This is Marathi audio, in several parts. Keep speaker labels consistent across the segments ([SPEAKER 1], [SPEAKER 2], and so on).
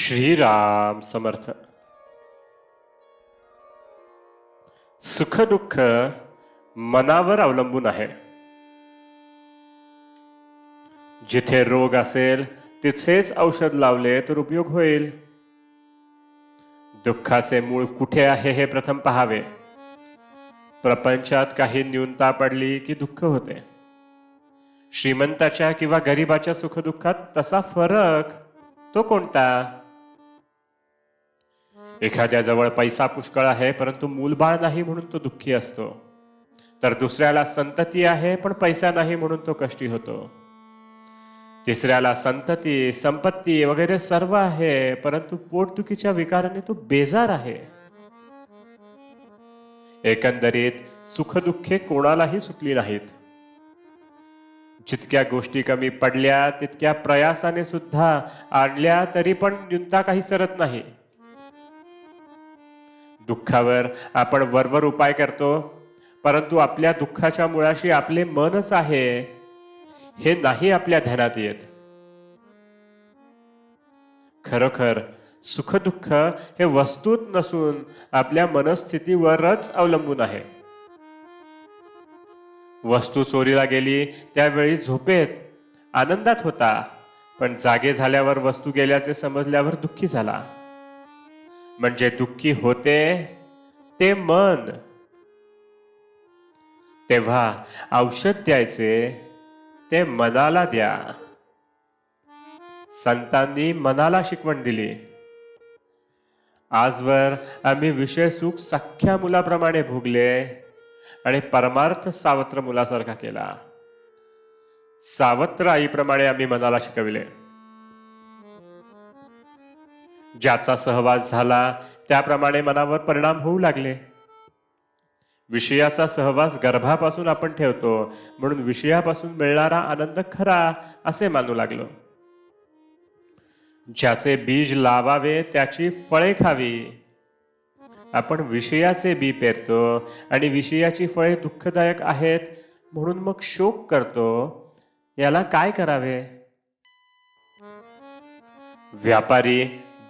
[SPEAKER 1] श्रीराम समर्थ. सुख दुःख मनावर अवलंबून आहे. जिथे रोग असेल तिथेच औषध लावले तर उपयोग होईल. दुःखाचे मूळ कुठे आहे हे प्रथम पहावे. प्रपंचात काही न्यूनता पडली की दुःख होते. श्रीमंताच्या किंवा गरिबाच्या सुखदुःखात तसा फरक तो कोणता? एखाद्याजवळ पैसा पुष्कळ आहे परंतु मूलबाळ नाही म्हणून तो दुःखी असतो, तर दुसऱ्याला संतती आहे पण पैसा नाही म्हणून तो कष्टी होतो. तिसऱ्याला संतती संपत्ती वगैरे सर्व आहे परंतु पोटदुखीच्या विकाराने तो बेजार आहे. एकंदरीत सुखदुःखे कोणालाही सुटली नाहीत. जितक्या गोष्टी कमी पडल्या तितक्या प्रयासाने सुद्धा आणल्या तरी पण न्यूनता काही सरत नाही. दुःखावर आपण वरवर उपाय करतो परंतु आपल्या दुःखाच्या मुळाशी आपले मनच आहे हे नाही आपल्या ध्यानात येत. खरोखर सुखदुःख हे वस्तूत नसून आपल्या मनस्थितीवरच अवलंबून आहे. वस्तू चोरीला गेली त्यावेळी झोपेत आनंदात होता, पण जागे झाल्यावर वस्तू गेल्याचे समजल्यावर दुःखी झाला. म्हणजे दुःखी होते ते मन. तेव्हा औषध द्यायचे ते मनाला द्या. संतांनी मनाला शिकवण दिली. आजवर आम्ही विषय सुख सख्या मुलाप्रमाणे भोगले आणि परमार्थ सावत्र मुलासारखा केला. सावत्र आईप्रमाणे आम्ही मनाला शिकविले. ज्याचा सहवास झाला त्याप्रमाणे मनावर परिणाम होऊ लागले. विषयाचा सहवास गर्भापासून आपण ठेवतो म्हणून विषयापासून मिळणारा आनंद खरा असे मानू लागलो. ज्याचे बीज लावावे त्याची फळे खावी. आपण विषयाचे बी पेरतो आणि विषयाची फळे दुःखदायक आहेत म्हणून मग शोक करतो. याला काय करावे? व्यापारी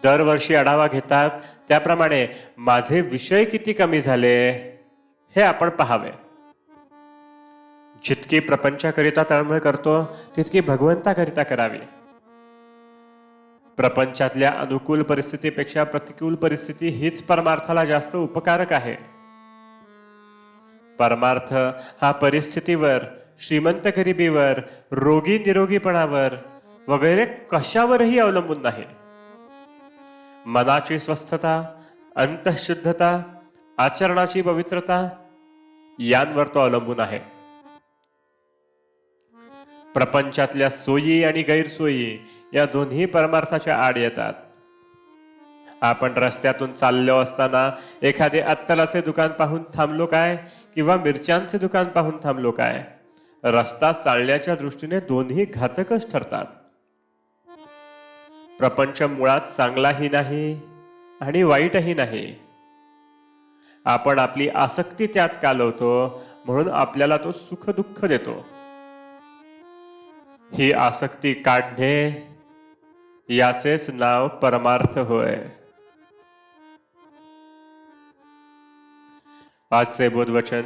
[SPEAKER 1] दरवर्षी आढावा घेतात त्याप्रमाणे माझे विषय किती कमी झाले हे आपण पाहावे. जितकी प्रपंचाकरिता तळमळ करतो तितकी भगवंताकरिता करावी. प्रपंचातल्या अनुकूल परिस्थितीपेक्षा प्रतिकूल परिस्थिती हीच परमार्थाला जास्त उपकारक आहे. परमार्थ हा परिस्थितीवर, श्रीमंत गरिबीवर, रोगी निरोगीपणावर वगैरे कशावरही अवलंबून नाही. मनाची स्वस्थता, अंतःशुद्धता, आचरणाची पवित्रता यांवर तो अवलंबून आहे. प्रपंचातल्या सोयी आणि गैरसोयी या दोन्ही परमार्थाच्या आड येतात. आपण रस्त्यातून चाललो असताना एखादे अत्तराचे दुकान पाहून थांबलो काय किंवा मिरच्यांचे दुकान पाहून थांबलो काय, रस्ता चालण्याच्या दृष्टीने दोन्ही घातकच ठरतात. प्रपंच मुळात चांगलाही नाही आणि वाईटही नाही. आपण आपली आसक्ती त्यात कालवतो म्हणून आपल्याला तो सुख दुःख देतो. ही आसक्ती काढणे याचेच नाव परमार्थ होय. आजचे बोधवचन: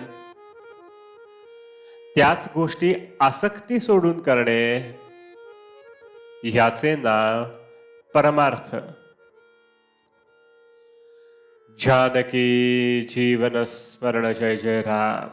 [SPEAKER 1] त्याच गोष्टी आसक्ती सोडून करणे ह्याचे नाव परमार्थ. जानकी जीवन स्मरण. जय जय राम.